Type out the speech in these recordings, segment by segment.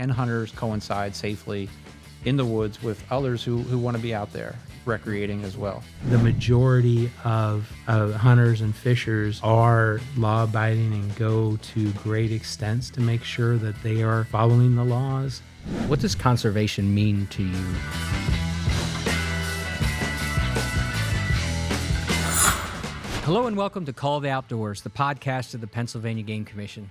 can hunters coincide safely in the woods with others who want to be out there recreating as well? The majority of hunters and fishers are law-abiding and go to great extents to make sure that they are following the laws. What does conservation mean to you? Hello and welcome to Call the Outdoors, the podcast of the Pennsylvania Game Commission.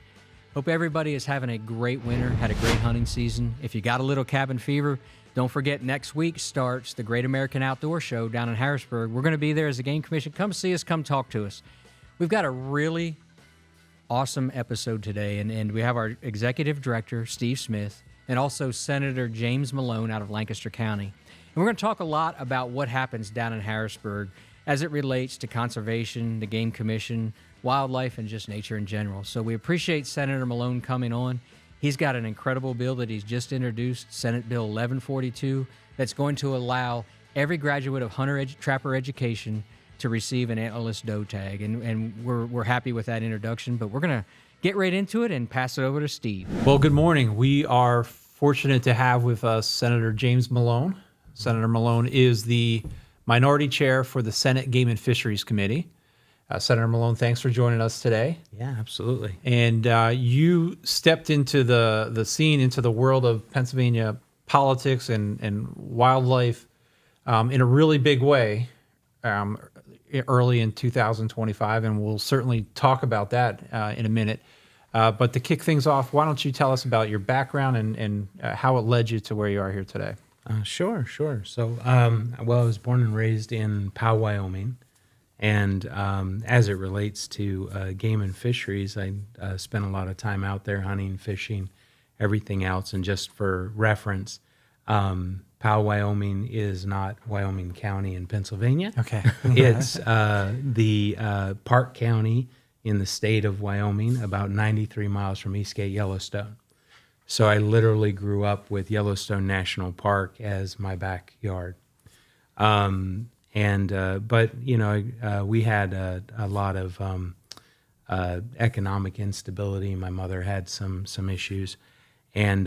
Hope everybody is having a great winter, had a great hunting season. If you got a little cabin fever, don't forget next week starts the Great American Outdoor Show down in Harrisburg. We're going to be there as a Game Commission. Come see us, come talk to us. We've got a really awesome episode today, and we have our Executive Director, Steve Smith, and also Senator James Malone out of Lancaster County. And we're going to talk a lot about what happens down in Harrisburg as it relates to conservation, the Game Commission, wildlife, and just nature in general. So we appreciate Senator Malone coming on. He's got an incredible bill that he's just introduced, Senate Bill 1142, that's going to allow every graduate of hunter-trapper education to receive an antlerless doe tag. And we're happy with that introduction, but we're going to get right into it and pass it over to Steve. Well, good morning. We are fortunate to have with us Senator James Malone. Senator Malone is the Minority Chair for the Senate Game and Fisheries Committee. Senator Malone, thanks for joining us today. Yeah, absolutely. And you stepped into the scene, into the world of Pennsylvania politics and wildlife in a really big way early in 2025, and we'll certainly talk about that in a minute. But to kick things off, why don't you tell us about your background and how it led you to where you are here today? Sure. So, I was born and raised in Powell, Wyoming. And as it relates to game and fisheries, I spent a lot of time out there hunting, fishing, everything else. And just for reference, Powell, Wyoming is not Wyoming County in Pennsylvania. Okay. It's the Park County in the state of Wyoming, about 93 miles from Eastgate, Yellowstone. So I literally grew up with Yellowstone National Park as my backyard. But you know, we had a lot of economic instability. My mother had some issues, and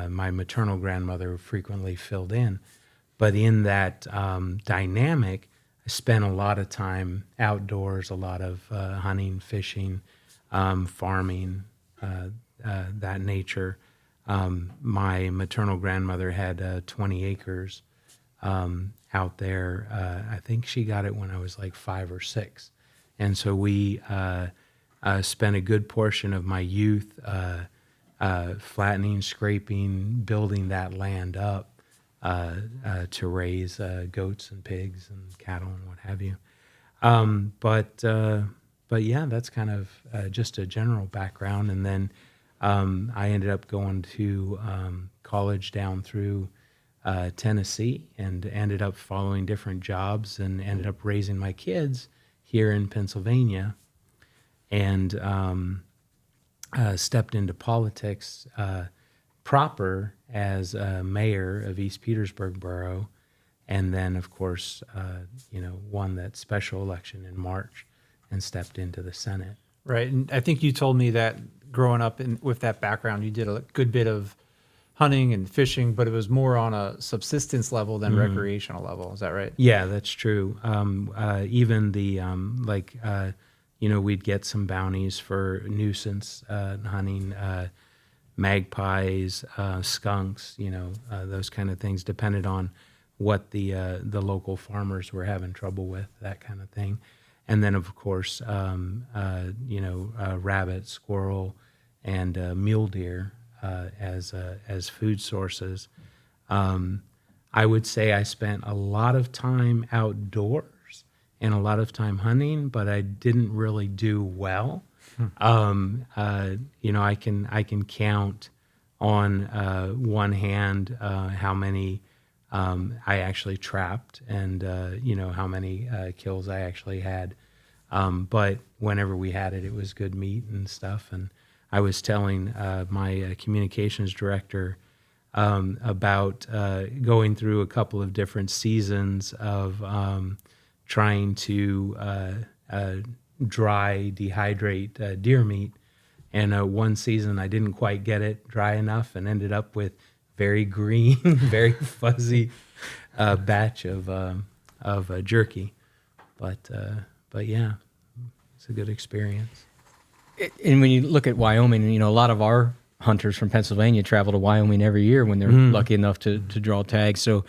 my maternal grandmother frequently filled in. But in that dynamic, I spent a lot of time outdoors, a lot of hunting, fishing, farming, that nature. My maternal grandmother had 20 acres out there. I think she got it when I was like 5 or 6. And so we spent a good portion of my youth flattening, scraping, building that land up to raise goats and pigs and cattle and what have you. But yeah, that's kind of just a general background. And then I ended up going to college down through Tennessee and ended up following different jobs and ended up raising my kids here in Pennsylvania, and stepped into politics proper as mayor of East Petersburg Borough, and then of course won that special election in March and stepped into the Senate. Right, and I think you told me that growing up with that background, you did a good bit of hunting and fishing, but it was more on a subsistence level than recreational level. Is that right? Yeah, that's true. Even the we'd get some bounties for nuisance hunting, magpies, skunks, those kind of things, depended on what the local farmers were having trouble with, that kind of thing. And then, of course, rabbit, squirrel, and mule deer as food sources. I would say I spent a lot of time outdoors and a lot of time hunting, but I didn't really do well. I can count on one hand how many I actually trapped and how many kills I actually had. But whenever we had it, it was good meat and stuff. And I was telling my communications director about going through a couple of different seasons of trying to dry, dehydrate deer meat. And one season I didn't quite get it dry enough and ended up with very green, very fuzzy batch of jerky. But yeah, it's a good experience. And when you look at Wyoming, you know, a lot of our hunters from Pennsylvania travel to Wyoming every year when they're lucky enough to draw tags. So,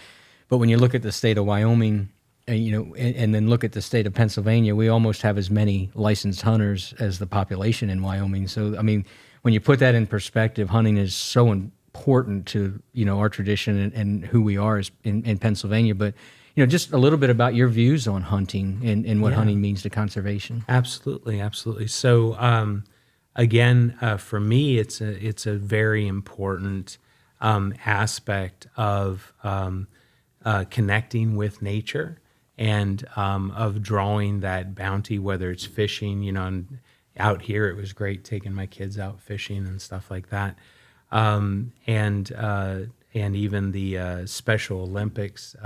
but when you look at the state of Wyoming, you know, and then look at the state of Pennsylvania, we almost have as many licensed hunters as the population in Wyoming. So, I mean, when you put that in perspective, hunting is so important to, you know, our tradition and who we are in Pennsylvania. But, you know, just a little bit about your views on hunting and what hunting means to conservation. Absolutely, absolutely. So again, for me, it's a very important aspect of connecting with nature and of drawing that bounty, whether it's fishing, you know, and out here it was great taking my kids out fishing and stuff like that. And even the Special Olympics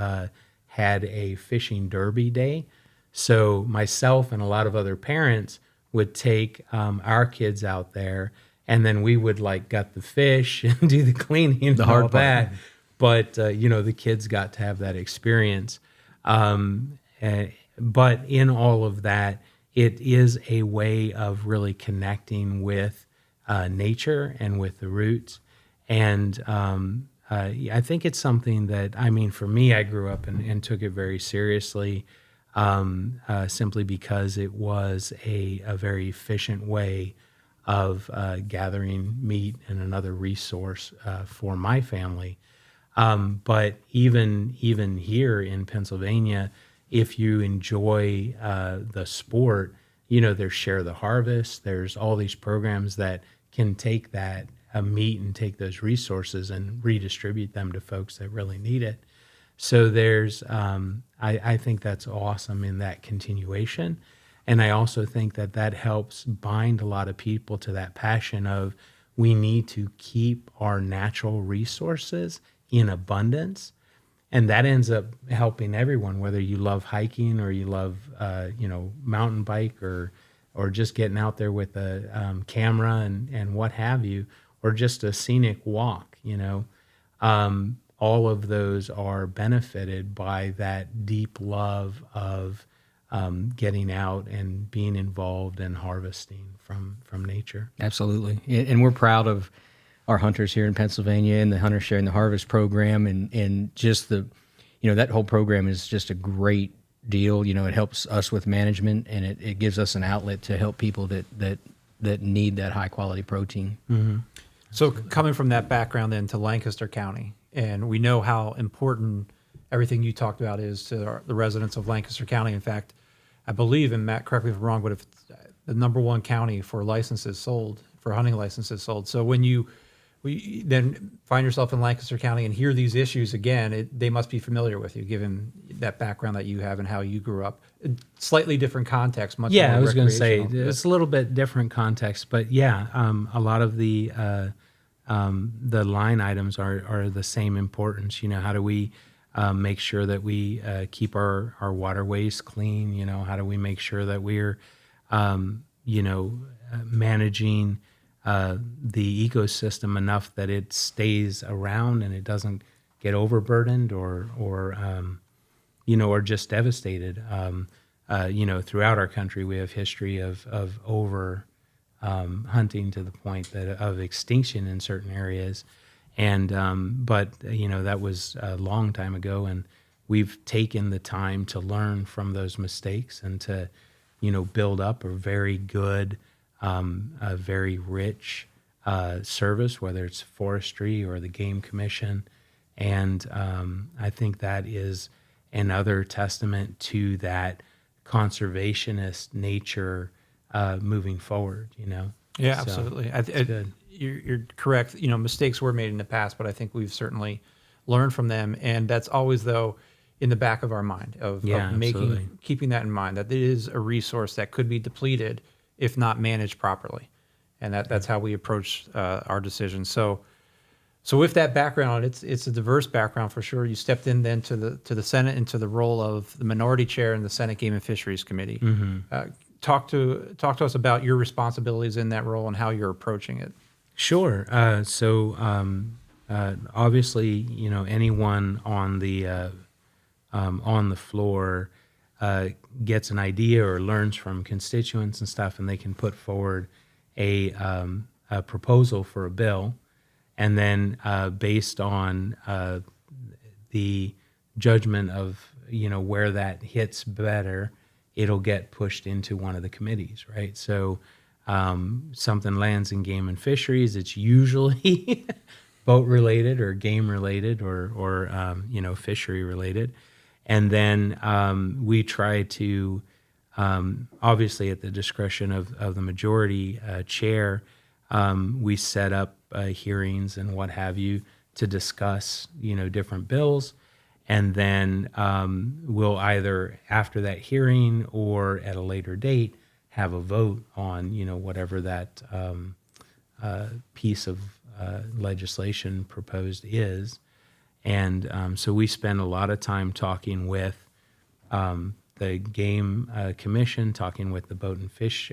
had a fishing derby day. So myself and a lot of other parents would take our kids out there, and then we would like gut the fish and do the cleaning and hard all part. that. But you know, the kids got to have that experience. But in all of that, it is a way of really connecting with nature and with the roots. And I think it's something that, I mean, for me, I grew up and took it very seriously, simply because it was a very efficient way of gathering meat and another resource for my family. But even here in Pennsylvania, if you enjoy the sport, you know, there's Share the Harvest. There's all these programs that can take that meat and take those resources and redistribute them to folks that really need it. So there's, I think that's awesome in that continuation. And I also think that that helps bind a lot of people to that passion of we need to keep our natural resources in abundance. And that ends up helping everyone, whether you love hiking or you love, you know, mountain bike or just getting out there with a camera and what have you, or just a scenic walk, you know. All of those are benefited by that deep love of getting out and being involved and harvesting from nature. Absolutely. And we're proud of our hunters here in Pennsylvania and the Hunter Sharing the Harvest program and just the, you know, that whole program is just a great deal. You know, it helps us with management and it gives us an outlet to help people that need that high quality protein. Mm-hmm. So coming from that background then to Lancaster County, and we know how important everything you talked about is to the residents of Lancaster County. In fact, I believe, and Matt, correct me if I'm wrong, but if it's the number one county for licenses sold, for hunting licenses sold. So when you then find yourself in Lancaster County and hear these issues again, they must be familiar with you, given that background that you have and how you grew up. Slightly different context, much more Yeah, I was going to say recreational. it's a little bit different context, but yeah, a lot of the line items are the same importance. You know, how do we make sure that we keep our waterways clean? You know, how do we make sure that we're, you know, managing the ecosystem enough that it stays around and it doesn't get overburdened or you know, or just devastated. You know, throughout our country, we have history of over hunting to the point that of extinction in certain areas. And but you know, that was a long time ago, and we've taken the time to learn from those mistakes and to, you know, build up a very good, a very rich service, whether it's forestry or the Game Commission. And I think that is another testament to that conservationist nature moving forward, you know? Yeah, So, absolutely. it's good. You're correct. You know, mistakes were made in the past, but I think we've certainly learned from them. And that's always, though, in the back of our mind of absolutely. keeping that in mind, that it is a resource that could be depleted if not managed properly. And that's how we approach our decisions. So with that background, it's a diverse background for sure. You stepped in then to the Senate into the role of the minority chair in the Senate Game and Fisheries Committee. Mm-hmm. talk to us about your responsibilities in that role and how you're approaching it. Sure. Obviously, anyone on the floor gets an idea or learns from constituents and stuff, and they can put forward a proposal for a bill, and then based on the judgment of where that hits better, it'll get pushed into one of the committees, right? So something lands in game and fisheries, it's usually boat related or game related or fishery related. And then we try to, obviously at the discretion of the majority chair, we set up hearings and what have you to discuss, different bills. And then we'll either after that hearing or at a later date have a vote on, whatever that piece of legislation proposed is. And so we spend a lot of time talking with the Game Commission, talking with the Boat and Fish.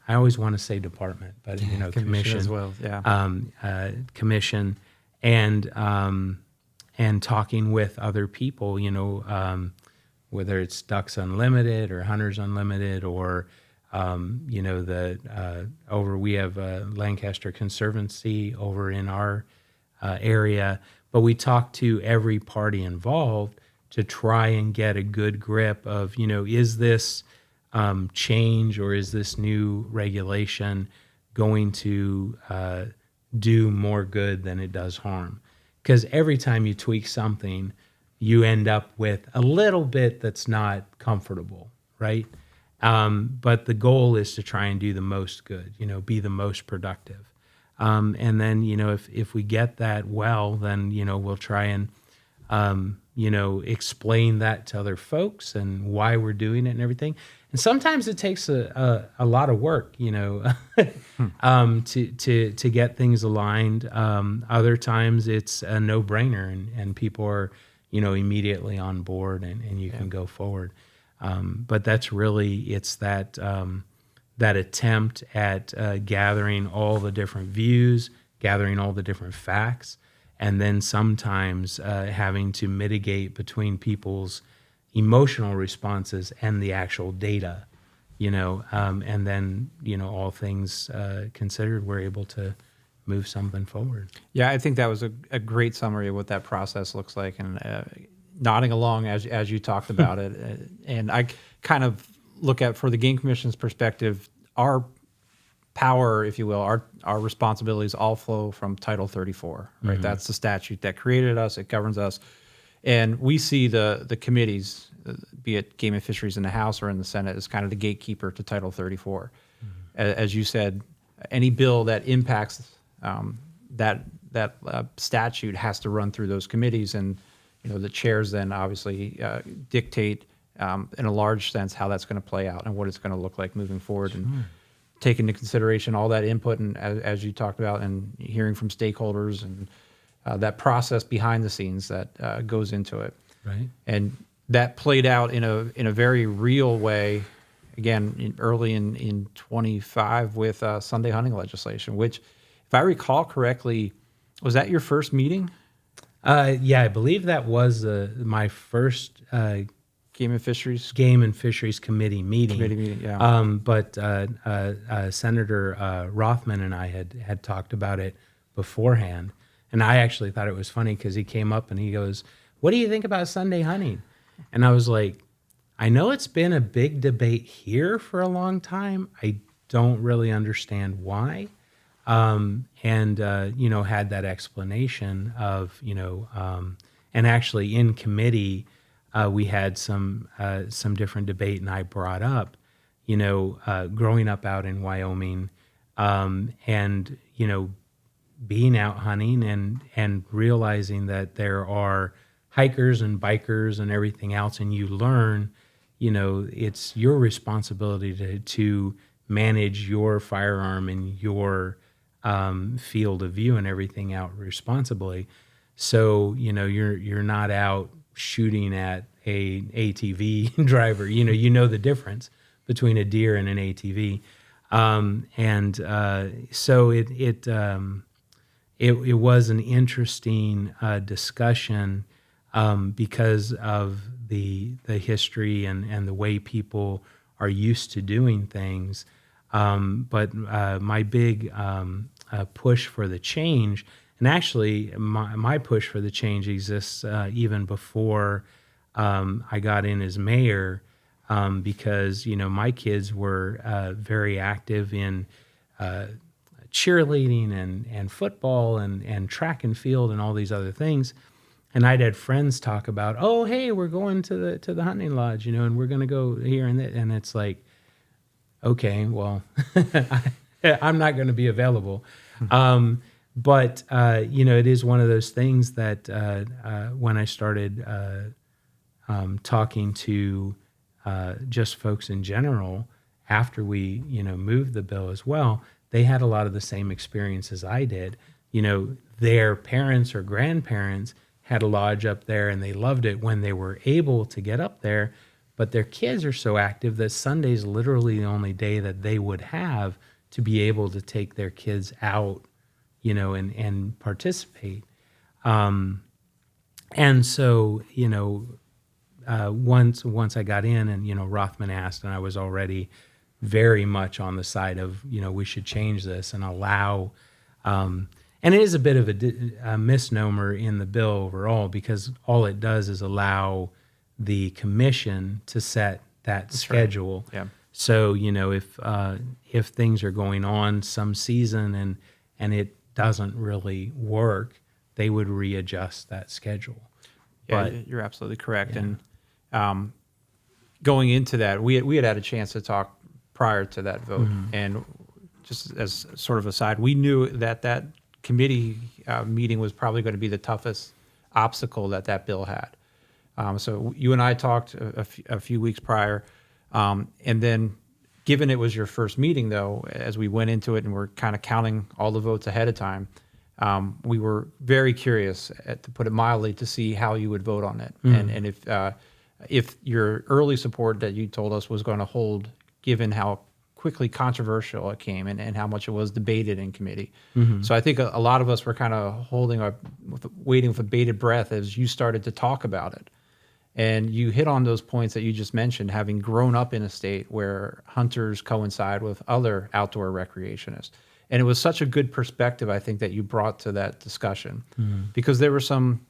I always want to say department, but commission as well. Yeah. Commission, and talking with other people. Whether it's Ducks Unlimited or Hunters Unlimited or we have Lancaster Conservancy over in our area, but we talk to every party involved to try and get a good grip of, is this change or is this new regulation going to do more good than it does harm? Because every time you tweak something, you end up with a little bit that's not comfortable, right? But the goal is to try and do the most good, be the most productive. And then, if we get that well, then, we'll try and, explain that to other folks and why we're doing it and everything. And sometimes it takes a lot of work, to get things aligned. Other times it's a no-brainer and people are, immediately on board and you can go forward. But that's really, it's that attempt at gathering all the different views, gathering all the different facts, and then sometimes having to mitigate between people's emotional responses and the actual data, and then, all things considered, we're able to move something forward. Yeah, I think that was a great summary of what that process looks like, and nodding along as you talked about it. And I kind of look at, for the Game Commission's perspective, our power, if you will, our responsibilities all flow from Title 34, right? Mm-hmm. That's the statute that created us. It governs us. And we see the committees, be it Game and Fisheries in the House or in the Senate, as kind of the gatekeeper to Title 34. Mm-hmm. As you said, any bill that impacts that statute has to run through those committees, and the chairs then obviously dictate in a large sense how that's going to play out and what it's going to look like moving forward. Sure. And take into consideration all that input, and as you talked about, and hearing from stakeholders and that process behind the scenes that goes into it. Right. And that played out in a very real way, again, early in 25 with Sunday hunting legislation, which, if I recall correctly, was that your first meeting? Yeah, I believe that was my first Game and Fisheries Committee meeting. Yeah. But Senator Rothman and I had talked about it beforehand, and I actually thought it was funny because he came up and he goes, "What do you think about Sunday hunting?" And I was like, "I know it's been a big debate here for a long time. I don't really understand why." And had that explanation of, and actually in committee, we had some different debate, and I brought up, growing up out in Wyoming, and, being out hunting and realizing that there are hikers and bikers and everything else, and you learn, it's your responsibility to manage your firearm and your field of view and everything out responsibly. So, you're not out shooting at a ATV driver. You know the difference between a deer and an ATV. So it was an interesting discussion because of the history and the way people are used to doing things. But my big push for the change, and actually my push for the change exists even before I got in as mayor, because my kids were very active in cheerleading and football and track and field and all these other things. And I'd had friends talk about, oh, hey, we're going to the hunting lodge, and we're going to go here and that. And it's like, okay, well, I'm not going to be available. But it is one of those things that when I started talking to just folks in general, after we, moved the bill as well, they had a lot of the same experience as I did. Their parents or grandparents had a lodge up there and they loved it when they were able to get up there, but their kids are so active that Sunday's literally the only day that they would have to be able to take their kids out, and participate. And so, once I got in and, Rothman asked, and I was already very much on the side of, we should change this and allow, and it is a bit of a misnomer in the bill overall, because all it does is allow the commission to set that schedule. Right. Yeah. So, if things are going on some season and it doesn't really work, they would readjust that schedule. Yeah, But you're absolutely correct. Yeah. And going into that, we had a chance to talk prior to that vote, and just as sort of aside, we knew that committee meeting was probably going to be the toughest obstacle that bill had. So you and I talked a few weeks prior, and then given it was your first meeting, though, as we went into it and we're kind of counting all the votes ahead of time, we were very curious, to put it mildly, to see how you would vote on it, and if your early support that you told us was going to hold, given how quickly controversial it came and how much it was debated in committee. So I think a lot of us were kind of waiting with bated breath as you started to talk about it. And you hit on those points that you just mentioned, having grown up in a state where hunters coincide with other outdoor recreationists. And it was such a good perspective, I think, that you brought to that discussion, because there were some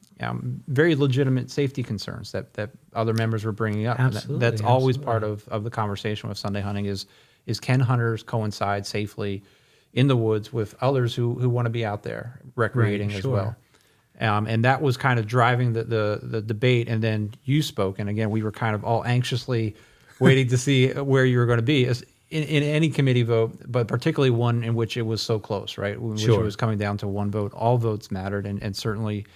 very legitimate safety concerns that other members were bringing up. Absolutely, That's always part of the conversation with Sunday hunting is can hunters coincide safely in the woods with others who want to be out there recreating as well. And that was kind of driving the debate. And then you spoke, and again, we were kind of all anxiously waiting to see where you were going to be in any committee vote, but particularly one in which it was so close, right? In which it was coming down to one vote. All votes mattered, and certainly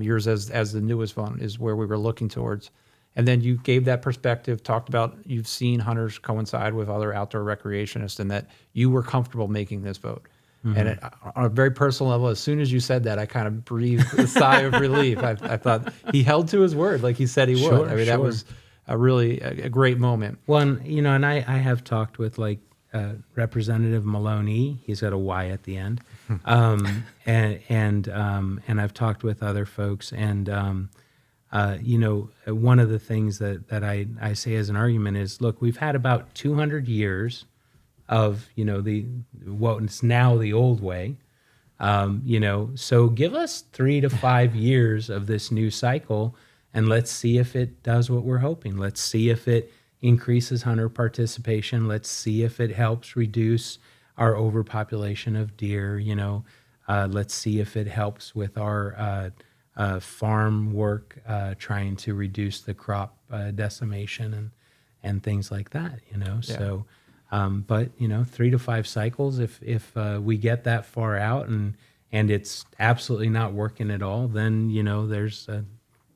yours as the newest one is where we were looking towards. And then you gave that perspective, talked about you've seen hunters coincide with other outdoor recreationists, and that you were comfortable making this vote. And on a very personal level, as soon as you said that, I kind of breathed a sigh of relief. I thought he held to his word like he said he would. I mean, that was a really a great moment. Well, and I have talked with Representative Malone. He's got a Y at the end, and I've talked with other folks, and one of the things that I say as an argument is, look, we've had about 200 years of what's now the old way, so give us 3 to 5 years of this new cycle, and let's see if it does what we're hoping. Let's see if it increases hunter participation. Let's see if it helps reduce our overpopulation of deer. Let's see if it helps with our farm work, trying to reduce the crop decimation and things like that. So. But 3 to 5 cycles, if we get that far out and it's absolutely not working at all, then there's a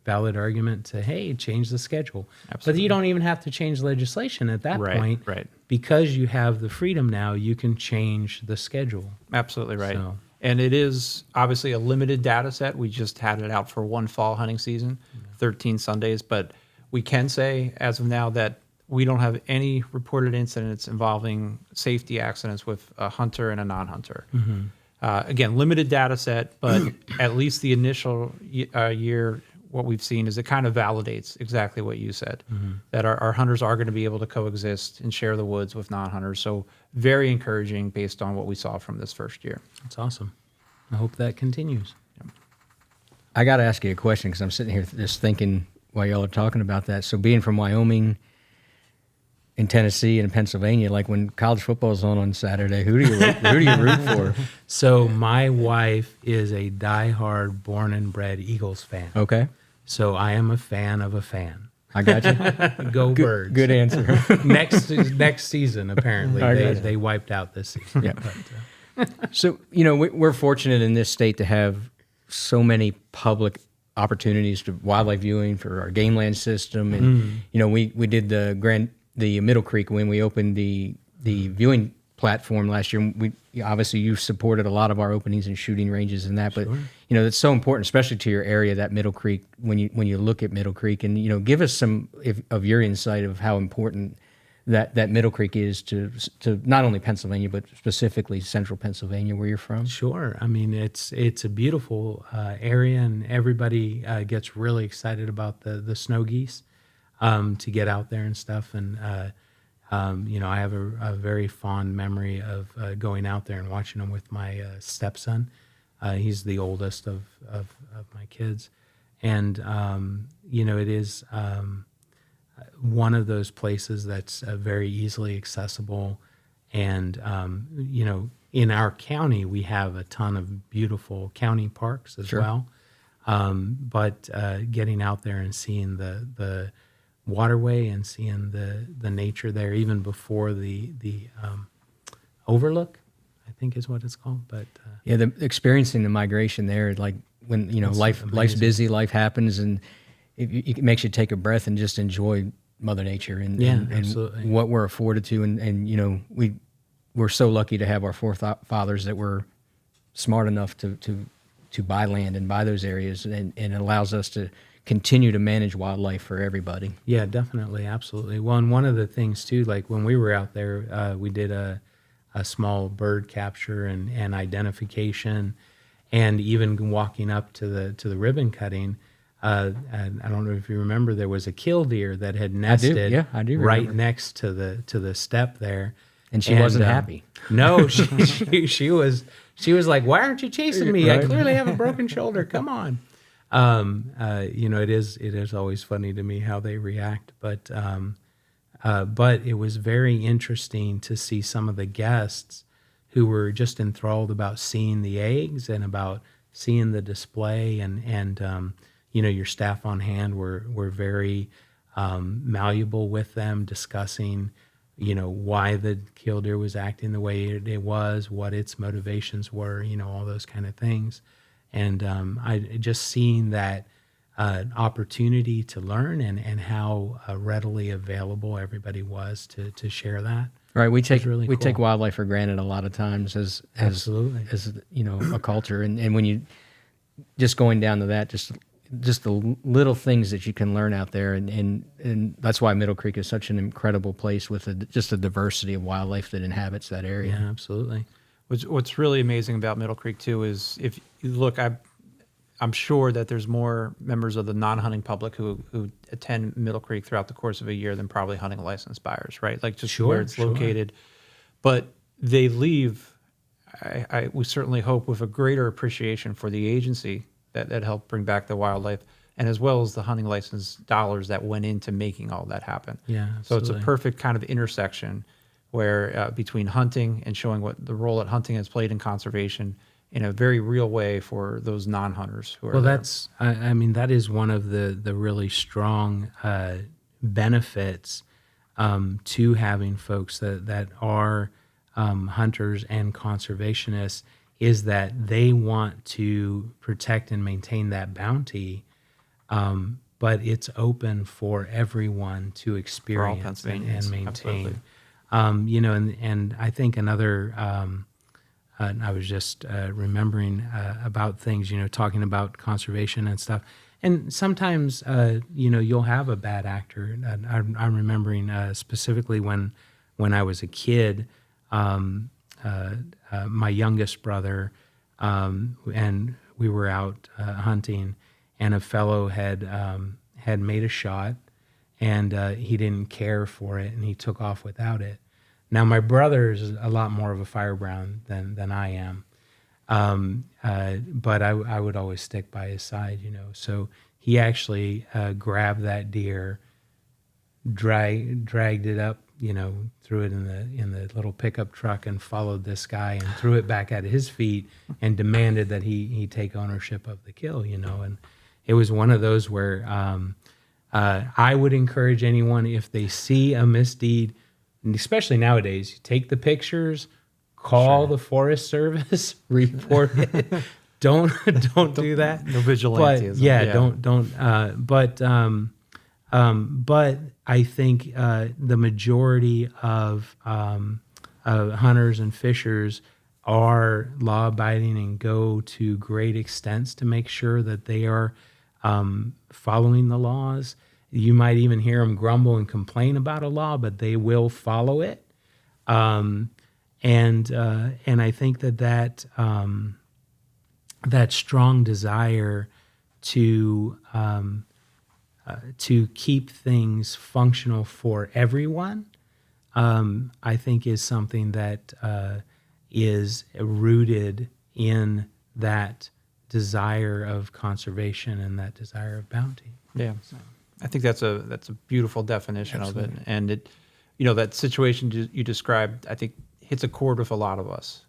valid argument to, hey, change the schedule. Absolutely. But you don't even have to change legislation at that point, right? Because you have the freedom now, you can change the schedule. Absolutely right. So. And it is obviously a limited data set. We just had it out for one fall hunting season, 13 Sundays, but We can say as of now that we don't have any reported incidents involving safety accidents with a hunter and a non-hunter. Again, limited data set, but at least the initial year, what we've seen is it kind of validates exactly what you said, that our hunters are going to be able to coexist and share the woods with non-hunters. So very encouraging based on what we saw from this first year. That's awesome. I hope that continues. I got to ask you a question because I'm sitting here just thinking while y'all are talking about that. So being from Wyoming and Tennessee and Pennsylvania, like when college football is on Saturday, who do you root for? So my wife is a diehard born and bred Eagles fan. Okay. So I am a fan of a fan. I got you. Go Birds. Good answer. Next season, apparently. They wiped out this season. Yeah. But, So, you know, we're fortunate in this state to have so many public opportunities to wildlife viewing for our game land system. And, you know, we did the Middle Creek when we opened the viewing platform last year. Obviously you supported a lot of our openings and shooting ranges and that, but you know, it's so important, especially to your area, that Middle Creek, when you look at Middle Creek, and, you know, give us some of your insight of how important that Middle Creek is to not only Pennsylvania, but specifically central Pennsylvania, where you're from. Sure. I mean, it's a beautiful area, and everybody gets really excited about the snow geese to get out there and stuff. And, you know, I have a very fond memory of going out there and watching them with my stepson. He's the oldest of my kids. And, you know, it is one of those places that's very easily accessible. And, you know, in our county, we have a ton of beautiful county parks as well. But getting out there and seeing the waterway and seeing the nature there, even before the overlook, I think is what it's called. But Yeah, experiencing the migration there, like when, you know, life's busy, life happens, and it makes you take a breath and just enjoy Mother Nature and what we're afforded to. And you know, we're so lucky to have our forefathers that were smart enough to buy land and buy those areas, and it allows us to continue to manage wildlife for everybody. Yeah, definitely, absolutely. Well, and one of the things too, like when we were out there, we did a small bird capture and identification, and even walking up to the ribbon cutting. And I don't know if you remember, there was a killdeer that had nested I do right remember. next to the step there, And she wasn't happy. No, she was like, "Why aren't you chasing me? Right. I clearly have a broken shoulder. Come on." You know, it is always funny to me how they react, but it was very interesting to see some of the guests who were just enthralled about seeing the eggs and about seeing the display, and you know, your staff on hand were very malleable with them, discussing, you know, why the killdeer was acting the way it was, what its motivations were, you know, all those kind of things. And I just seeing that opportunity to learn and how readily available everybody was to share that. Right, we take really we cool. take wildlife for granted a lot of times as Absolutely. as you know, a culture, and when you just going down to that, just the little things that you can learn out there, and that's why Middle Creek is such an incredible place with just a diversity of wildlife that inhabits that area. Yeah, absolutely. What's really amazing about Middle Creek too is, if you look, I'm sure that there's more members of the non-hunting public who attend Middle Creek throughout the course of a year than probably hunting licensed buyers, right? Like just where it's located. But they leave, we certainly hope, with a greater appreciation for the agency that helped bring back the wildlife, and as well as the hunting license dollars that went into making all that happen. Yeah, So it's a absolutely. perfect kind of intersection where between hunting and showing what the role that hunting has played in conservation in a very real way for those non-hunters who are Well, there. that's, I mean, that is one of the really strong benefits to having folks that are hunters and conservationists, is that they want to protect and maintain that bounty, but it's open for everyone to experience and Pennsylvanians, maintain. absolutely. You know, and I think another, I was just remembering about things, you know, talking about conservation and stuff, And sometimes, you'll have a bad actor. I'm remembering specifically when I was a kid, my youngest brother, and we were out hunting, and a fellow had made a shot, and he didn't care for it, and he took off without it. Now, my brother is a lot more of a firebrand than I am. But I would always stick by his side, So he actually grabbed that deer, dragged it up, threw it in the little pickup truck, and followed this guy and threw it back at his feet and demanded that he take ownership of the kill, And it was one of those where I would encourage anyone, if they see a misdeed, and especially nowadays, you take the pictures. Call the Forest Service, report it. Don't do that. No vigilantism. But I think the majority of hunters and fishers are law-abiding and go to great extents to make sure that they are following the laws. You might even hear them grumble and complain about a law, but they will follow it. And I think that strong desire to keep things functional for everyone, I think is something that is rooted in that desire of conservation and that desire of bounty. Yeah, I think that's a beautiful definition Absolutely. of it, and it, that situation you described, I think, hits a chord with a lot of us.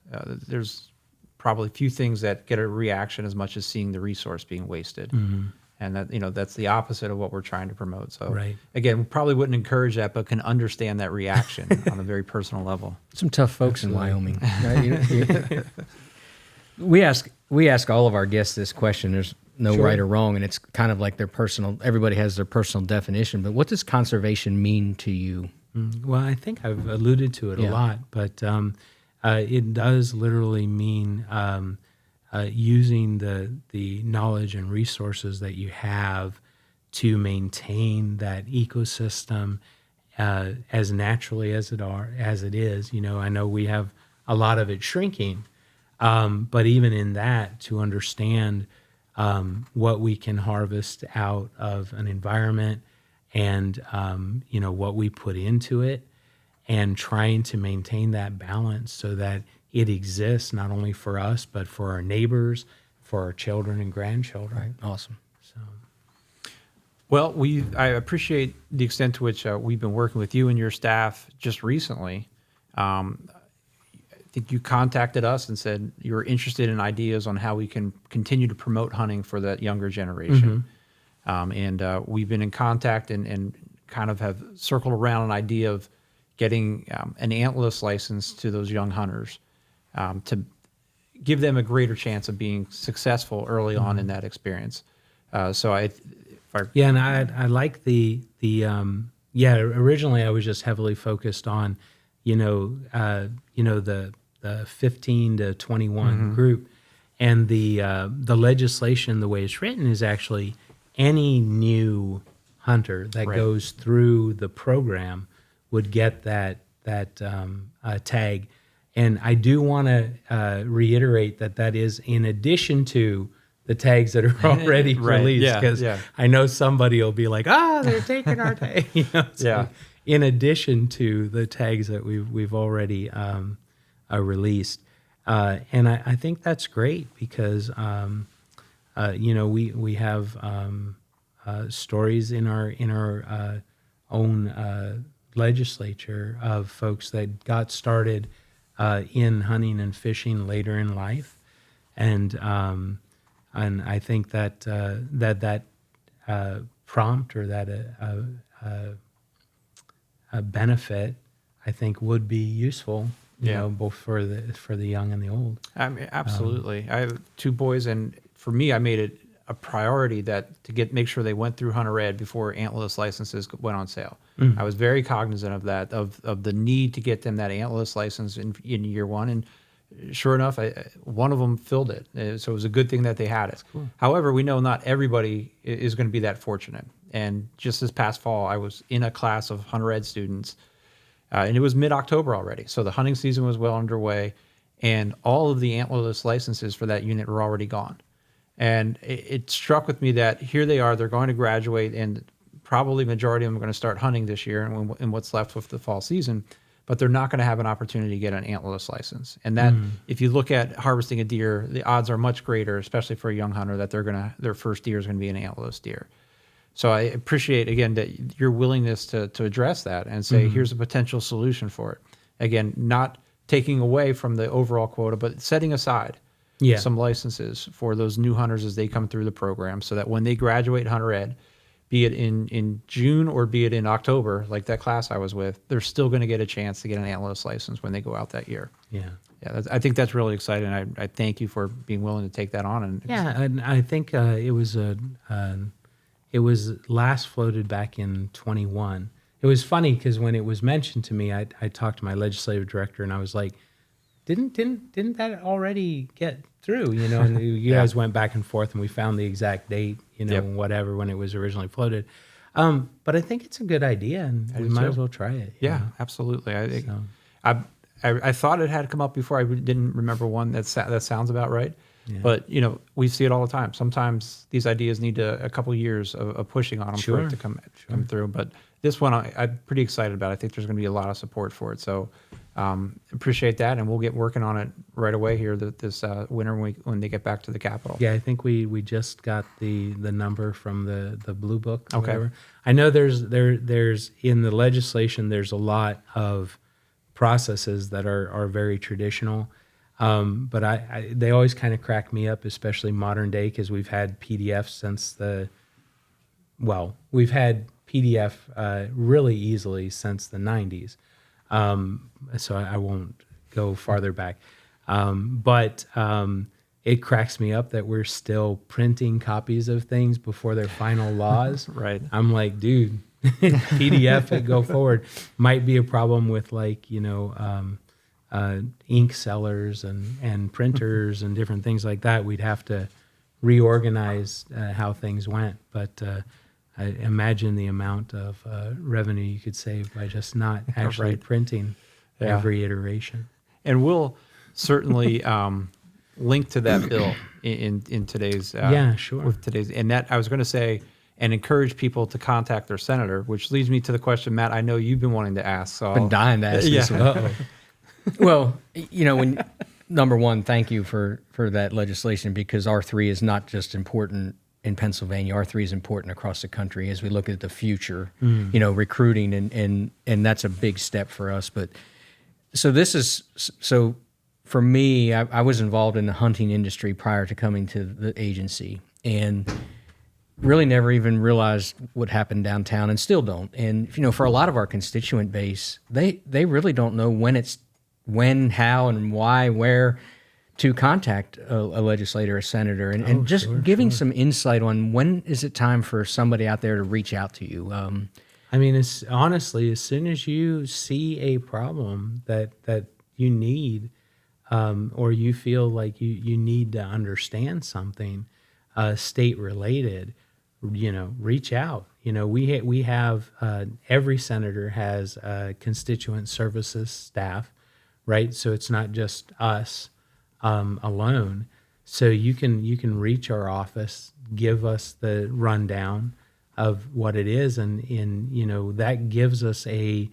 There's probably few things that get a reaction as much as seeing the resource being wasted. Mm-hmm. And that, that's the opposite of what we're trying to promote. So Right. again, we probably wouldn't encourage that, but can understand that reaction on a very personal level. Some tough folks in Wyoming. Right? We ask all of our guests this question. There's no right or wrong, and it's kind of like everybody has their personal definition, but what does conservation mean to you? Well, I think I've alluded to it a lot, but it does literally mean using the knowledge and resources that you have to maintain that ecosystem as naturally as it is. I know we have a lot of it shrinking, but even in that, to understand what we can harvest out of an environment and what we put into it, and trying to maintain that balance so that it exists not only for us but for our neighbors, for our children and grandchildren. Right. Awesome. So, Well, I appreciate the extent to which we've been working with you and your staff just recently. I think you contacted us and said you were interested in ideas on how we can continue to promote hunting for that younger generation. And we've been in contact and kind of have circled around an idea of getting an antlerless license to those young hunters to give them a greater chance of being successful early on in that experience. And I like the originally I was just heavily focused on, the 15 to 21 group, and the legislation, the way it's written, is actually any new hunter that goes through the program would get that tag. And I do want to reiterate that is in addition to the tags that are already released, because I know somebody will be like, they're taking our tag. In addition to the tags that we've already released, and I think that's great because we have stories in our own legislature of folks that got started in hunting and fishing later in life, and I think that prompt or that a benefit, I think, would be useful. Both for the young and the old. I mean, absolutely. I have two boys, and for me, I made it a priority to make sure they went through Hunter Ed before antlerless licenses went on sale. I was very cognizant of that, of the need to get them that antlerless license in year one, and sure enough, one of them filled it. So it was a good thing that they had it. Cool. However, we know not everybody is going to be that fortunate. And just this past fall, I was in a class of hunter ed students, and it was mid-October already. So the hunting season was well underway, and all of the antlerless licenses for that unit were already gone. And it struck with me that here they are, they're going to graduate, and probably majority of them are going to start hunting this year and what's left of the fall season, but they're not going to have an opportunity to get an antlerless license. And that, if you look at harvesting a deer, the odds are much greater, especially for a young hunter, that their first deer is going to be an antlerless deer. So I appreciate, again, that your willingness to address that and say, here's a potential solution for it. Again, not taking away from the overall quota, but setting aside some licenses for those new hunters as they come through the program, so that when they graduate hunter ed, be it in June or be it in October, like that class I was with, they're still going to get a chance to get an antlerless license when they go out that year. Yeah, I think that's really exciting. I thank you for being willing to take that on. And I think it was last floated back in 21. It was funny because when it was mentioned to me, I talked to my legislative director and I was like, didn't that already get through? You know, and you guys went back and forth and we found the exact date, you know, whatever, when it was originally floated. But I think it's a good idea and we might as well try it. Yeah, absolutely. I thought it had come up before. I didn't remember one that sounds about right. Yeah. But, you know, we see it all the time. Sometimes these ideas need a couple years of pushing on them for it to come through. But this one I'm pretty excited about. I think there's going to be a lot of support for it. So appreciate that, and we'll get working on it right away here this winter when they get back to the Capitol. Yeah, I think we just got the number from the Blue Book or whatever. I know there's in the legislation there's a lot of processes that are very traditional. But they always kind of crack me up, especially modern day, because we've had PDF since we've had PDF really easily since the 90s. So I won't go farther back. But it cracks me up that we're still printing copies of things before their final laws. Right. I'm like, dude, PDF go forward. Might be a problem with ink sellers and printers and different things like that. We'd have to reorganize how things went. But I imagine the amount of revenue you could save by just not actually printing every iteration. And we'll certainly link to that bill in today's with today's. And that I was going to say, and encourage people to contact their senator, which leads me to the question, Matt, I know you've been wanting to ask. So been dying to ask this one. Well, you know, number one, thank you for that legislation, because R3 is not just important in Pennsylvania. R3 is important across the country as we look at the future, you know, recruiting, and that's a big step for us. But so for me, I was involved in the hunting industry prior to coming to the agency, and really never even realized what happened downtown, and still don't. And, you know, for a lot of our constituent base, they really don't know when, how, and why, where to contact a legislator, a senator, and giving some insight on when is it time for somebody out there to reach out to you. I mean, it's honestly, as soon as you see a problem that you need, or you feel like you need to understand something state related, you know, reach out. You know, we have every senator has constituent services staff, right? So it's not just us alone. So you can reach our office, give us the rundown of what it is, and you know, that gives us a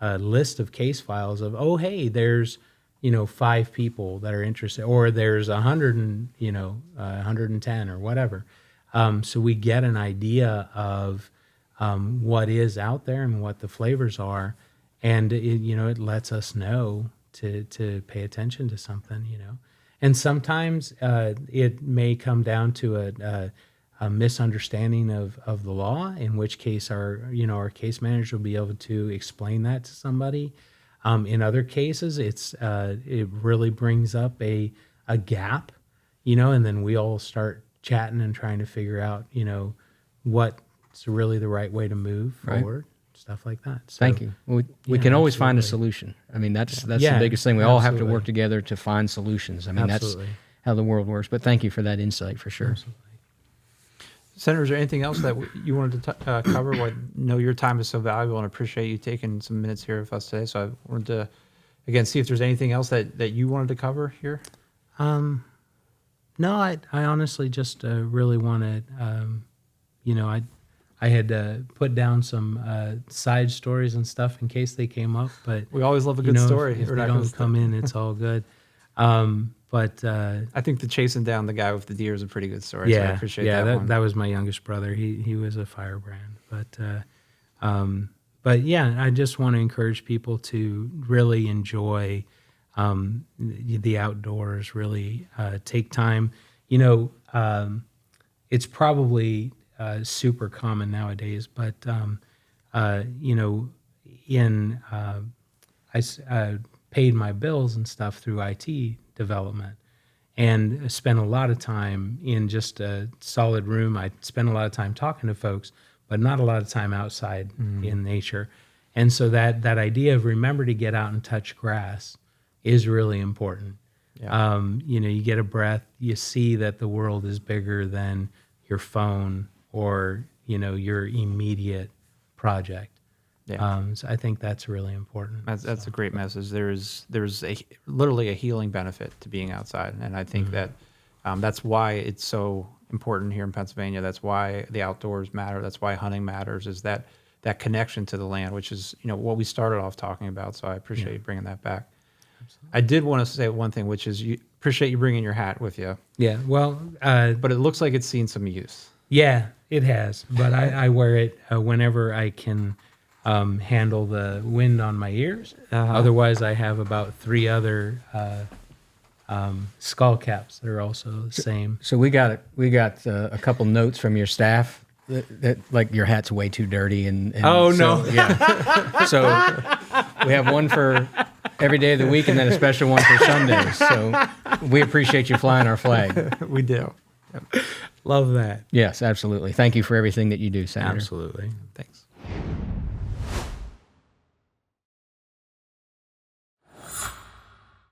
list of case files of, oh, hey, there's 5 people that are interested, or there's 110 or whatever. So we get an idea of what is out there and what the flavors are, and it lets us know to pay attention to something, And sometimes it may come down to a misunderstanding of the law, in which case our case manager will be able to explain that to somebody. In other cases, it really brings up a gap, and then we all start chatting and trying to figure out, what's really the right way to move forward. stuff like that. So, Thank you. We yeah, can always find a absolutely. solution. I mean, that's Yeah, the biggest thing. We all have to absolutely. work together to find solutions. I mean, Absolutely. that's how the world works. But thank you for that insight, for sure. Senator, is there anything else that you wanted to cover? Well, I know your time is so valuable and appreciate you taking some minutes here with us today. So I wanted to, again, see if there's anything else that you wanted to cover here. No, I honestly just really wanted, I had put down some side stories and stuff in case they came up, but We always love a good story. If We're they not don't gonna come in, it's all good. But I think the chasing down the guy with the deer is a pretty good story. So I appreciate that one. that was my youngest brother. He was a firebrand, but yeah, I just want to encourage people to really enjoy the outdoors. Really take time. It's probably super common nowadays, but I paid my bills and stuff through IT development, and spent a lot of time in just a solid room. I spent a lot of time talking to folks, but not a lot of time outside in nature. And so that idea of remember to get out and touch grass is really important. Yeah. You get a breath, you see that the world is bigger than your phone or, your immediate project. Yeah. So I think that's really important. That's a great message. There's literally a healing benefit to being outside, and I think that that's why it's so important here in Pennsylvania. That's why the outdoors matter. That's why hunting matters. Is that connection to the land, which is what we started off talking about. So I appreciate you bringing that back. Absolutely. I did want to say one thing, which is appreciate you bringing your hat with you. Yeah, well, but it looks like it's seen some use. Yeah, it has. But I wear it whenever I can. Handle the wind on my ears. Otherwise, I have about 3 other skull caps that are also the same. So we got a couple notes from your staff that like your hat's way too dirty and Oh, so, no. yeah. So we have one for every day of the week and then a special one for Sundays. So we appreciate you flying our flag. We do. Love that. Yes, absolutely. Thank you for everything that you do, Senator. Absolutely. Thanks.